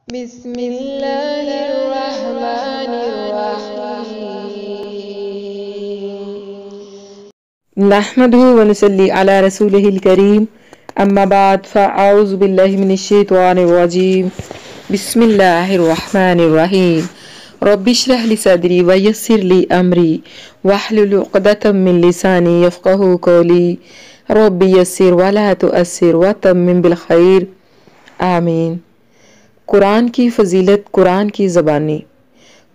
بسم اللہ الرحمن الرحیم نحمده ونصلي على رسوله الكريم اما بعد فاعوذ بالله من الشيطان الرجيم بسم الله الرحمن الرحيم رب اشرح لي صدري ويسر لي امري واحلل عقدة من لساني يفقهوا قولي رب يسر ولا تؤثر وتمم بالخير آمین۔ قرآن کی فضیلت، قرآن کی زبانی۔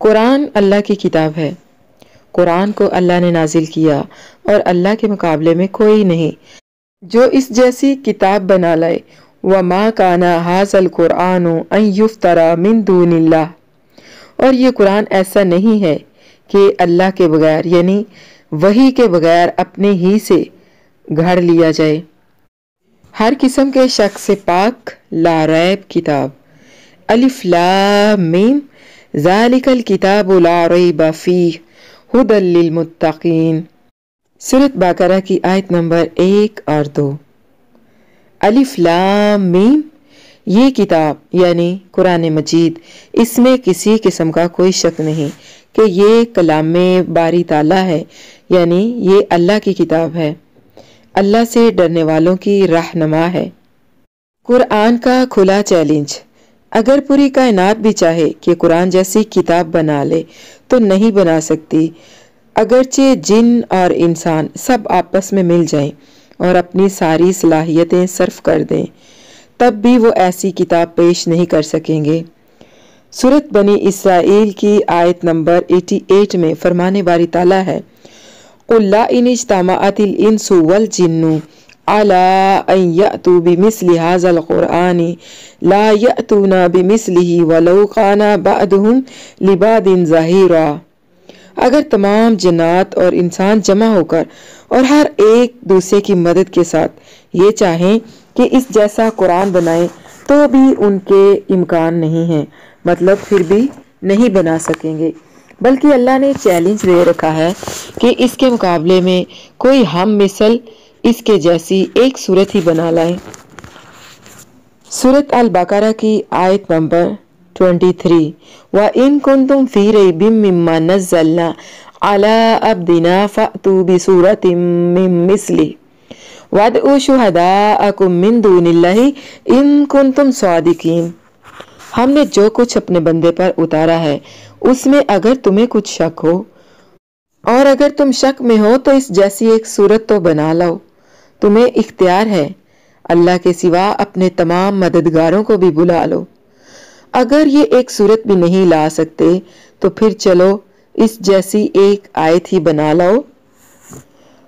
قرآن اللہ کی کتاب ہے۔ قرآن کو اللہ نے نازل کیا اور اللہ کے مقابلے میں کوئی نہیں جو اس جیسی کتاب بنا لائے۔ وَمَا كَانَ هَذَا الْقُرْآنُ أَن يُفْتَرَى مِن دُونِ اللَّهِ، اور یہ قرآن ایسا نہیں ہے کہ اللہ کے بغیر یعنی وحی کے بغیر اپنے ہی سے گھڑ لیا جائے۔ ہر قسم کے شک سے پاک، لا ریب کتاب۔ الف لام میم ذالک الکتاب لا ریب فیہ ھدی للمتقین۔ سورۃ بقرہ کی آیت نمبر 1 اور 2۔ الف لام میم، یہ کتاب یعنی قرآن مجید، اس میں کسی قسم کا کوئی شک نہیں کہ یہ کلام باری تعالیٰ ہے، یعنی یہ اللہ کی کتاب ہے، اللہ سے ڈرنے والوں کی رہنما ہے۔ قرآن کا کھلا چیلنج۔ اگر پوری کائنات بھی چاہے کہ قرآن جیسی کتاب بنا لے تو نہیں بنا سکتی، اگرچہ جن اور انسان سب آپس میں مل جائیں اور اپنی ساری صلاحیتیں صرف کر دیں، تب بھی وہ ایسی کتاب پیش نہیں کر سکیں گے۔ سورۃ بنی اسرائیل کی آیت نمبر 88 میں فرمان باری تعالیٰ ہے قُلْ لَا إِنِ اجْتَمَعَتِ الْإِنسُ وَالْجِنُّ عَلَىٰ أَن يَأْتُوا بِمِثْلِ هَٰذَا الْقُرْآنِ لَا يَأْتُونَ بِمِثْلِهِ وَلَوْ كَانَ بَعْضُهُمْ لِبَعْضٍ ظَهِيرًا۔ اگر تمام جنات اور انسان جمع ہو کر اور ہر ایک دوسرے کی مدد کے ساتھ یہ چاہیں کہ اس جیسا قرآن بنائیں تو بھی ان کے امکان نہیں ہیں، مطلب پھر بھی نہیں بنا سکیں گے، بلکہ اللہ نے چیلنج دے رکھا ہے کہ اس کے مقابلے میں کوئی ہم مثل اس کے جیسی ایک صورت ہی بنا لائیں۔ سورۃ البقرہ کی آیت نمبر 23۔ وَإِن كُنتُمْ فِي رَيْبٍ مِّمَّا نَزَّلْنَا عَلَىٰ عَبْدِنَا فَأْتُوا بِسُورَةٍ مِّن مِّثْلِهِ وَادْعُوا شُهَدَاءَكُم مِّن دُونِ اللَّهِ إِن كُنتُمْ صَادِقِينَ۔ ہم نے جو کچھ اپنے بندے پر اتارا ہے اس میں اگر تمہیں کچھ شک ہو، اور اگر تم شک میں ہو تو اس جیسی ایک صورت تو بنا لاؤ، تمہیں اختیار ہے، اللہ کے سوا اپنے تمام مددگاروں کو بھی بلا لو۔ اگر یہ ایک صورت بھی نہیں لا سکتے تو پھر چلو اس جیسی ایک آیت ہی بنا لاؤ۔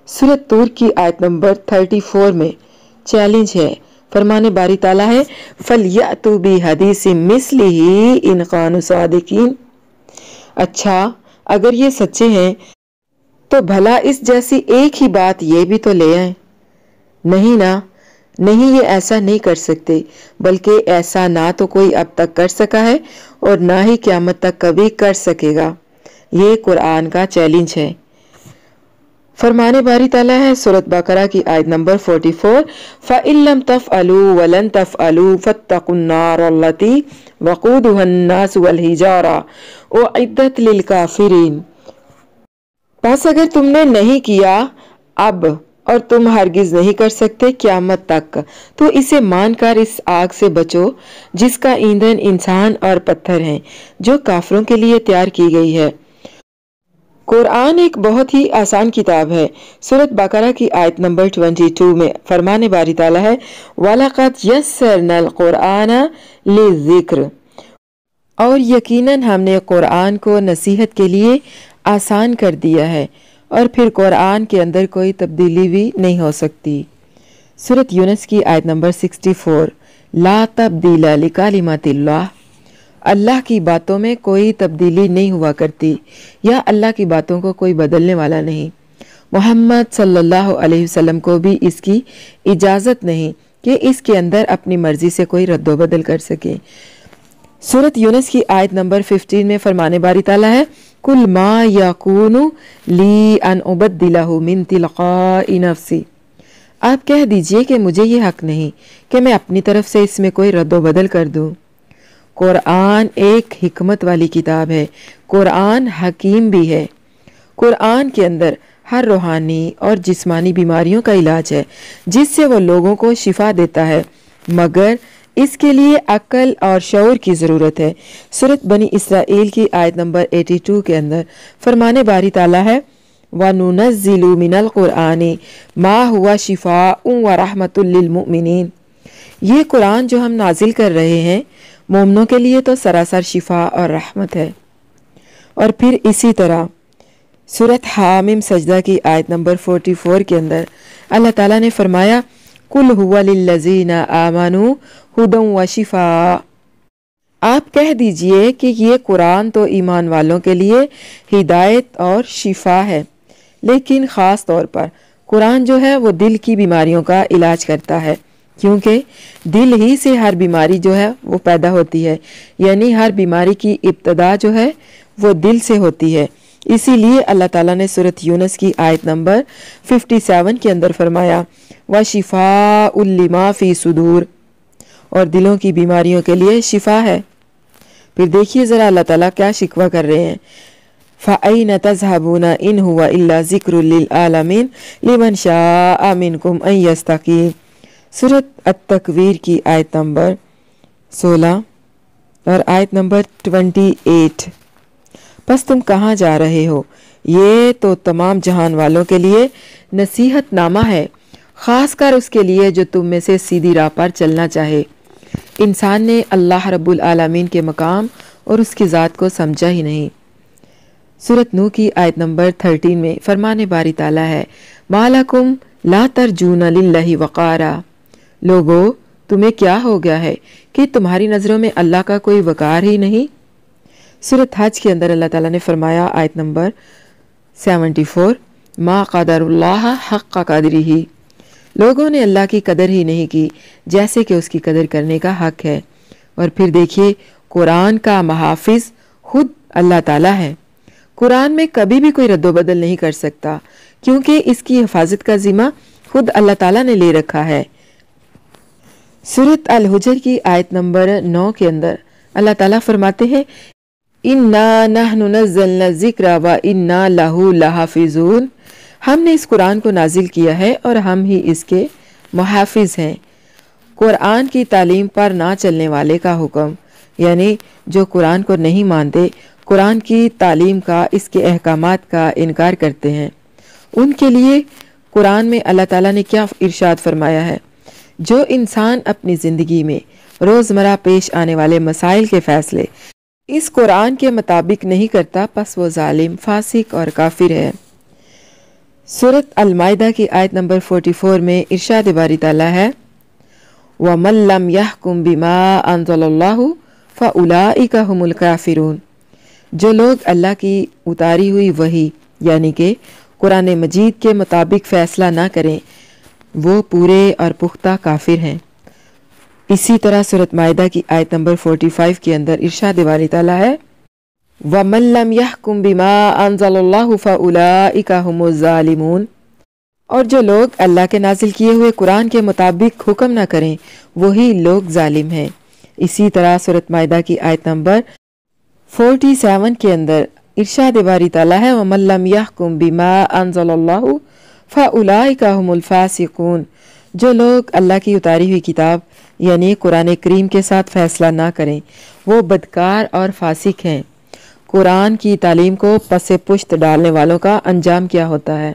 سورۃ طور کی آیت نمبر 34 میں چیلنج ہے، فرمان باری تعالیٰ ہے فَلْيَأْتُوا بِحَدِيثٍ مِّثْلِهِ إِنْ كَانُوا صَادِقِينَ۔ اچھا اگر یہ سچے ہیں تو بھلا اس جیسی ایک ہی بات یہ بھی تو لے آئیں۔ نہیں نا، نہیں، یہ ایسا نہیں کر سکتے، بلکہ ایسا نہ تو کوئی اب تک کر سکا ہے اور نہ ہی قیامت تک کبھی کر سکے گا۔ یہ قرآن کا چیلنج ہے۔ فرمان باری تعالیٰ ہے سورۃ بقرہ کی آیت نمبر 44۔ فَإِن لَّمْ تَفْعَلُوا وَلَن تَفْعَلُوا فَاتَّقُوا النَّارَ الَّتِي وَقُودُهَا النَّاسُ وَالْحِجَارَةُ أُعِدَّتْ لِلْكَافِرِينَ۔ بس اگر تم نے نہیں کیا اب اور تم ہرگز نہیں کر سکتے قیامت تک، تو اسے مان کر اس آگ سے بچو جس کا ایندھن انسان اور پتھر ہیں، جو کافروں کے لیے تیار کی گئی ہے۔ قرآن ایک بہت ہی آسان کتاب ہے۔ سورۃ بقرہ کی آیت نمبر 22 میں فرمان باری تعالیٰ ہے وَلَقَدْ يَسَّرْنَا الْقُرْآنَ لِلذِّكْرِ، اور یقیناً ہم نے قرآن کو نصیحت کے لیے آسان کر دیا ہے، اور پھر قرآن کے اندر کوئی تبدیلی بھی نہیں ہو سکتی۔ سورۃ یونس کی آیت نمبر 64۔ لا تبدیل لکلمات اللہ، اللہ کی باتوں میں کوئی تبدیلی نہیں ہوا کرتی، یا اللہ کی باتوں کو کوئی بدلنے والا نہیں۔ محمد صلی اللہ علیہ وسلم کو بھی اس کی اجازت نہیں کہ اس کے اندر اپنی مرضی سے کوئی رد و بدل کر سکے۔ سورۃ یونس کی آیت نمبر 15 میں فرمان باری تعالیٰ ہے قُلْ مَا يَكُونُ لِي أَنْ أُبَدِّلَهُ مِنْ تِلْقَاءِ نَفْسِي، آپ کہہ دیجئے کہ مجھے یہ حق نہیں کہ میں اپنی طرف سے اس میں کوئی رد و بدل کر دوں۔ قرآن ایک حکمت والی کتاب ہے، قرآن حکیم بھی ہے۔ قرآن کے اندر ہر روحانی اور جسمانی بیماریوں کا علاج ہے جس سے وہ لوگوں کو شفا دیتا ہے، مگر اس کے لیے عقل اور شعور کی ضرورت ہے۔ سورۃ بنی اسرائیل کی آیت نمبر 82 کے اندر فرمان باری تعالیٰ ہے وَنُنَزِّلُ مِنَ الْقُرْآنِ مَا هُوَ شِفَاءٌ وَرَحْمَةٌ لِّلْمُؤْمِنِينَ۔ یہ قرآن جو ہم نازل کر رہے ہیں مومنوں کے لیے تو سراسر شفا اور رحمت ہے۔ اور پھر اسی طرح سورۃ حامیم سجدہ کی آیت نمبر 44 کے اندر اللہ تعالیٰ نے فرمایا قُلْ هُوَ لِلَّذِينَ آمَنُوا هُدًى وَشِفَاءٌ۔ آپ کہہ دیجئے کہ یہ قرآن تو ایمان والوں کے لیے ہدایت اور شفا ہے، لیکن خاص طور پر قرآن جو ہے وہ دل کی بیماریوں کا علاج کرتا ہے، کیونکہ دل ہی سے ہر بیماری جو ہے وہ پیدا ہوتی ہے، یعنی ہر بیماری کی ابتدا جو ہے وہ دل سے ہوتی ہے۔ اسی لیے اللہ تعالیٰ نے سورۃ یونس کی آیت نمبر 57 کے اندر فرمایا وَشِفَاءٌ لِّمَا فِي صُدُورٍ، اور دلوں کی بیماریوں کے لیے شفا ہے۔ پھر دیکھیے ذرا اللہ تعالیٰ کیا شکوہ کر رہے ہیں فَأَيْنَ تَذْهَبُونَ إِنْ هُوَ إِلَّا ذِكْرٌ لِّلْعَالَمِينَ لِمَنْ شَاءَ مِنْكُمْ أَنْ يَسْتَقِيمَ۔ سورۃ التکویر کی آیت نمبر 16 اور آیت نمبر 28۔ پس تم کہاں جا رہے ہو؟ یہ تو تمام جہان والوں کے لیے نصیحت نامہ ہے، خاص کر اس کے لیے جو تم میں سے سیدھی راہ پر چلنا چاہے۔ انسان نے اللہ رب العالمین کے مقام اور اس کی ذات کو سمجھا ہی نہیں۔ سورۃ نوح کی آیت نمبر 13 میں فرمان باری تعالیٰ ہے مَا لَكُمْ لَا تَرْجُونَ لِلَّهِ وَقَارًا۔ لوگو تمہیں کیا ہو گیا ہے کہ تمہاری نظروں میں اللہ کا کوئی وقار ہی نہیں۔ سورۃ حج کے اندر اللہ تعالیٰ نے فرمایا آیت نمبر 74 مَا قَدَرُ اللَّهَ حَقَّ قَدْرِهِ۔ لوگوں نے اللہ کی قدر ہی نہیں کی جیسے کہ اس کی قدر کرنے کا حق ہے۔ اور پھر دیکھیے قرآن کا محافظ خود اللہ تعالیٰ ہے، قرآن میں کبھی بھی کوئی رد و بدل نہیں کر سکتا کیونکہ اس کی حفاظت کا ذمہ خود اللہ تعالیٰ نے لے رکھا ہے۔ سورۃ الحجر کی آیت نمبر 9 کے اندر اللہ تعالیٰ فرماتے ہیں اِنَّا نَحْنُ نَزَّلْنَا الذِّكْرَ وَإِنَّا لَهُ لَحَافِظُونَ۔ ہم نے اس قرآن کو نازل کیا ہے اور ہم ہی اس کے محافظ ہیں۔ قرآن کی تعلیم پر نہ چلنے والے کا حکم، یعنی جو قرآن کو نہیں مانتے، قرآن کی تعلیم کا، اس کے احکامات کا انکار کرتے ہیں، ان کے لیے قرآن میں اللہ تعالیٰ نے کیا ارشاد فرمایا ہے جو انسان اپنی زندگی میں روزمرہ پیش آنے والے مسائل کے فیصلے اس قرآن کے مطابق نہیں کرتا پس وہ ظالم، فاسق اور کافر ہے۔ سورۃ المائدہ کی آیت نمبر 44 میں ارشاد باری تعالیٰ ہے وَمَن لَّمْ يَحْكُم بِمَا أَنزَلَ اللَّهُ فَأُولَٰئِكَ هُمُ الْكَافِرُونَ۔ جو لوگ اللہ کی اتاری ہوئی وحی یعنی کہ قرآن مجید کے مطابق فیصلہ نہ کریں وہ پورے اور پختہ کافر ہیں۔ اسی طرح سورۃ مائدہ کی آیت نمبر 45 کے اندر ارشاد باری تعالیٰ ہے وَمَن لَّمْ يَحْكُم بِمَا أَنزَلَ اللَّهُ فَأُولَٰئِكَ هُمُ الظَّالِمُونَ۔ اور جو لوگ اللہ کے نازل کیے ہوئے قرآن کے مطابق حکم نہ کریں وہی لوگ ظالم ہیں۔ اسی طرح سورۃ مائدہ کی آیت نمبر 47 کے اندر ارشاد باری تعالیٰ ہے وَمَن لَّمْ يَحْكُم بِمَا أَنزَلَ اللَّهُ فَأُولَٰئِكَ هُمُ الْفَاسِقُونَ۔ جو لوگ اللہ کی اتاری ہوئی کتاب یعنی قرآن کریم کے ساتھ فیصلہ نہ کریں وہ بدکار اور فاسق ہیں۔ قرآن کی تعلیم کو پس پشت ڈالنے والوں کا انجام کیا ہوتا ہے؟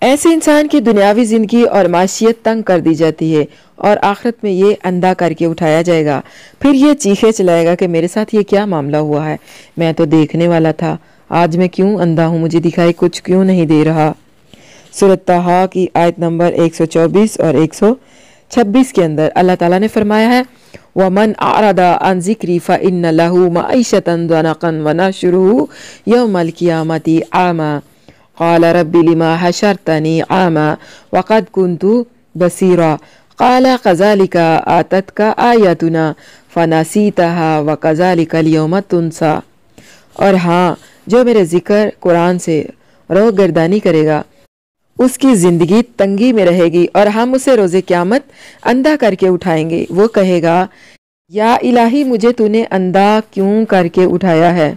ایسے انسان کی دنیاوی زندگی اور معیشت تنگ کر دی جاتی ہے اور آخرت میں یہ اندھا کر کے اٹھایا جائے گا، پھر یہ چیخے چلائے گا کہ میرے ساتھ یہ کیا معاملہ ہوا ہے، میں تو دیکھنے والا تھا، آج میں کیوں اندھا ہوں، مجھے دکھائی کچھ کیوں نہیں دے رہا۔ سورۃ طٰہٰ کی آیت نمبر 124 اور 126 کے اندر اللہ تعالیٰ نے فرمایا ہے وَمَنْ أَعْرَضَ عَنْ ذِكْرِي فَإِنَّ لَهُ مَعِيشَةً ضَنْكًا وَنَحْشُرُهُ يَوْمَ الْقِيَامَةِ أَعْمَىٰ قَالَ رَبِّ لِمَ حَشَرْتَنِي أَعْمَىٰ وَقَدْ كُنْتُ بَصِيرًا قَالَ كَذَٰلِكَ آتَتْكَ آيَاتُنَا فَنَسِيتَهَا وَكَذَٰلِكَ الْيَوْمَ تُنسَىٰ۔ اور ہاں جو میرے ذکر قرآن سے روگردانی کرے گا اس کی زندگی تنگی میں رہے گی اور ہم اسے روز قیامت اندھا کر کے اٹھائیں گے۔ وہ کہے گا یا الہی مجھے تو نے اندھا کیوں کر کے اٹھایا ہے،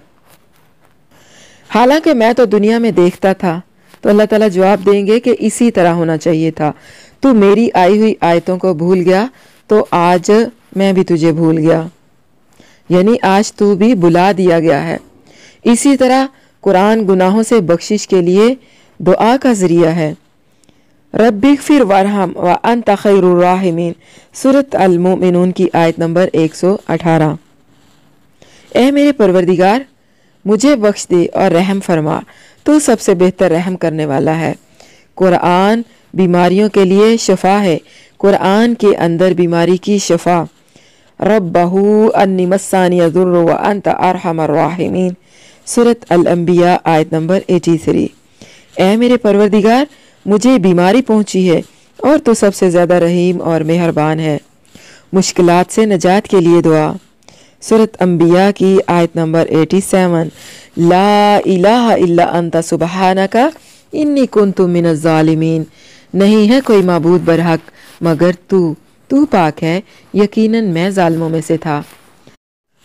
حالانکہ میں تو دنیا میں دیکھتا تھا۔ تو اللہ تعالیٰ جواب دیں گے کہ اسی طرح ہونا چاہیے تھا، تو میری آئی ہوئی آیتوں کو بھول گیا تو آج میں بھی تجھے بھول گیا، یعنی آج تو بھی بلا دیا گیا ہے۔ اسی طرح قرآن گناہوں سے بخشش کے لیے دعا کا ذریعہ ہے۔ رب اغفر وارحم وانت خیر الراحمین، سورۃ المؤمنون کی آیت نمبر 118۔ اے میرے پروردگار مجھے بخش دے اور رحم فرما، تو سب سے بہتر رحم کرنے والا ہے۔ قرآن بیماریوں کے لیے شفا ہے، قرآن کے اندر بیماری کی شفا۔ ربہ انی مسانی الضر وانت ارحم الراحمین، سورۃ الانبیاء آیت نمبر 83۔ اے میرے پروردگار مجھے بیماری پہنچی ہے اور تو سب سے زیادہ رحیم اور مہربان ہے۔ مشکلات سے نجات کے لیے دعا، سورۃ انبیاء کی آیت نمبر 87۔ لا الہ الا انت سبحانک انی کنت من الظالمین، نہیں ہے کوئی معبود برحق مگر تو پاک ہے، یقیناً میں ظالموں میں سے تھا۔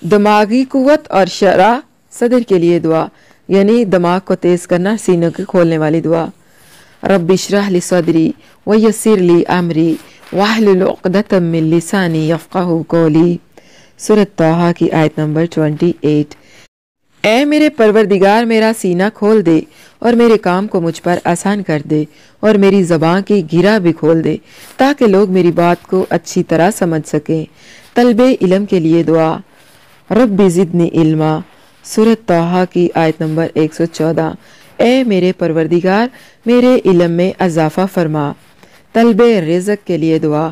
دماغی قوت اور شرح صدر کے لیے دعا، یعنی دماغ کو تیز کرنا، سینوں کے کھولنے والی دعا۔ رب اشرح لی صدری ویسر لی امری واحلل عقدۃ من لسانی یفقہوا قولی، سورۃ طٰہٰ کی آیت نمبر 28۔ اے میرے پروردگار میرا سینہ کھول دے اور میرے کام کو مجھ پر آسان کر دے، اور میری زبان کی گرہ بھی کھول دے تاکہ لوگ میری بات کو اچھی طرح سمجھ سکیں۔ طلب علم کے لیے دعا، رب زدنی علما، سورۃ طٰہٰ کی آیت نمبر 114۔ اے میرے پروردگار میرے علم میں اضافہ فرما۔ طلب رزق کے لیے دعا،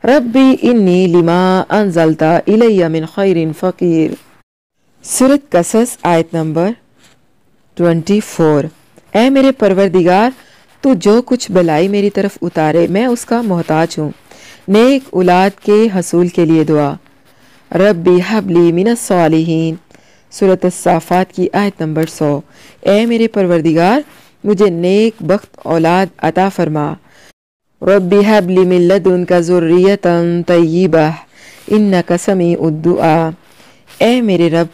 ربی انی لما انزلت الی من خیر فقیر، سورۃ قصص آیت نمبر 24۔ اے میرے پروردگار تو جو کچھ بلائی میری طرف اتارے میں اس کا محتاج ہوں۔ نیک اولاد کے حصول کے لیے دعا، ربی حب لی من الصالحین، سورۃ الصافات کی آیت نمبر 100۔ اے میرے پروردگار مجھے نیک بخت اولاد عطا فرما۔ ربی حب لی من لدنک ذریۃ طیبہ انک سمیع الدعاء، اے میرے رب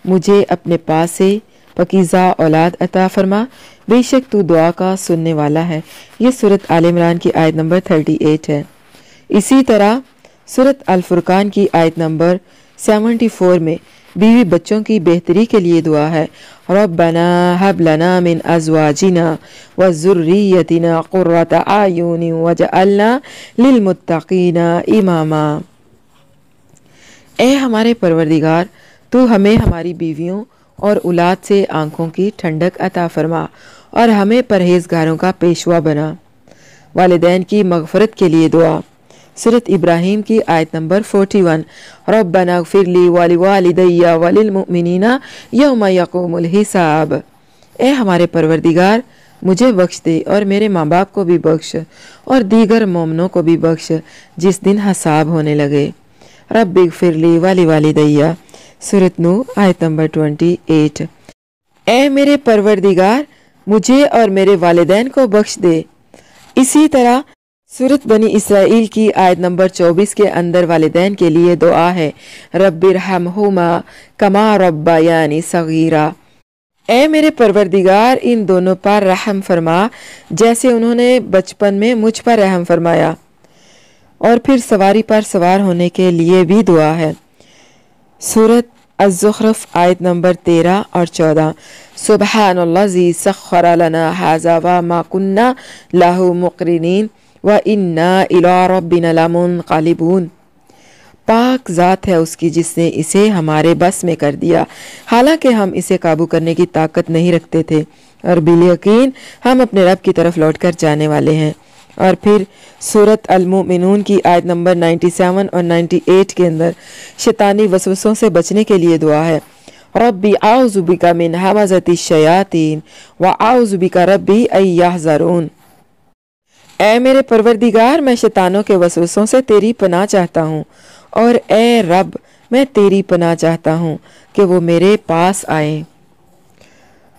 مجھے اپنے پاس سے پاکیزہ اولاد عطا فرما، بے شک تو دعا کا سننے والا ہے۔ یہ سورۃ آل عمران کی آیت نمبر 38 ہے۔ اسی طرح سورۃ الفرقان کی آیت نمبر 74 میں بیوی بچوں کی بہتری کے لیے دعا ہے، ربنا ہب لنا من ازواجنا وذریتنا قرۃ اعین واجعلنا للمتقین اماما۔ اے ہمارے پروردگار تو ہمیں ہماری بیویوں اور اولاد سے آنکھوں کی ٹھنڈک عطا فرما اور ہمیں پرہیزگاروں کا پیشوا بنا۔ والدین کی مغفرت کے لیے دعا، سورۃ ابراہیم کی آیت نمبر 41۔ ربنا اغفر لی ولوالدی وللمؤمنین یوم یقوم الحساب، اے ہمارے پروردگار مجھے بخش دے اور میرے ماں باپ کو بھی بخش اور دیگر مومنوں کو بھی بخش جس دن حساب ہونے لگے۔ رب اغفر لی ولوالدی، سورۃ نور آیت نمبر 28۔ اے میرے پروردگار مجھے اور میرے والدین کو بخش دے۔ اسی طرح سورۃ بنی اسرائیل کی آیت نمبر 24 کے اندر والدین کے لیے دعا ہے، رب ارحمہما کما ربیانی صغیرا، اے میرے پروردگار ان دونوں پر رحم فرما جیسے انہوں نے بچپن میں مجھ پر رحم فرمایا۔ اور پھر سواری پر سوار ہونے کے لیے بھی دعا ہے، سورۃ الزخرف آیت نمبر 13 اور 14۔ سبحان الذی سخر لنا ھذا وما کنا لہ مقرنین وَإِنَّا إِلَىٰ رَبِّنَا لَمُنْقَلِبُونَ، پاک ذات ہے اس کی جس نے اسے ہمارے بس میں کر دیا حالانکہ ہم اسے قابو کرنے کی طاقت نہیں رکھتے تھے، اور بالیقین ہم اپنے رب کی طرف لوٹ کر جانے والے ہیں۔ اور پھر سورۃ المؤمنون کی آیت نمبر 97 اور 98 کے اندر شیطانی وسوسوں سے بچنے کے لیے دعا ہے، ربی اعوذ بک من ھمزۃ الشیاطین واعوذ بک ربی ان یحضرون، اے میرے پروردگار میں شیطانوں کے وسوسوں سے تیری پناہ چاہتا ہوں، اور اے رب میں تیری پناہ چاہتا ہوں کہ وہ میرے پاس آئیں۔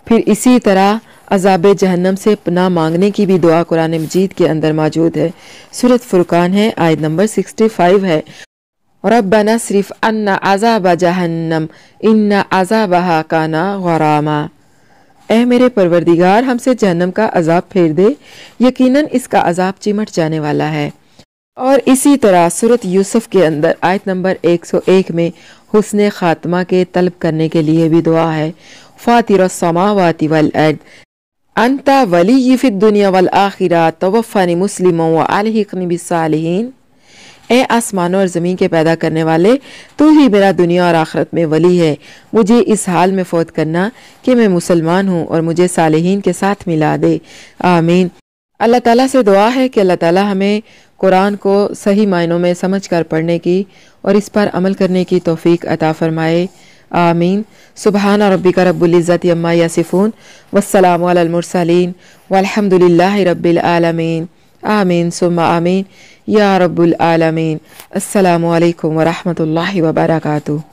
پھر اسی طرح عذاب جہنم سے پناہ مانگنے کی بھی دعا قرآن مجید کے اندر موجود ہے، سورۃ فرقان ہے آیت نمبر 65 ہے، ربنا اصرف عنا عذاب جہنم ان عذابہا کان غراما۔ اے میرے پروردگار ہم سے جہنم کا عذاب پھیر دے، یقیناً اس کا عذاب چمٹ جانے والا ہے۔ اور اسی طرح سورۃ یوسف کے اندر آیت نمبر 101 میں حسن خاتمہ کے طلب کرنے کے لیے بھی دعا ہے، فاطر السماوات والارض انت ولی فی الدنیا والآخرہ توفنی مسلما والحقنی بالصالحین۔ اے آسمانوں اور زمین کے پیدا کرنے والے، تو ہی میرا دنیا اور آخرت میں ولی ہے، مجھے اس حال میں فوت کرنا کہ میں مسلمان ہوں اور مجھے صالحین کے ساتھ ملا دے، آمین۔ اللہ تعالیٰ سے دعا ہے کہ اللہ تعالیٰ ہمیں قرآن کو صحیح معنوں میں سمجھ کر پڑھنے کی اور اس پر عمل کرنے کی توفیق عطا فرمائے، آمین۔ سبحان ربک رب العزت عما یصفون والسلام علی المرسلین والحمد للہ رب العالمین، آمین ثم آمین یا رب العالمین۔ السلام علیکم ورحمۃ اللہ وبرکاتہ۔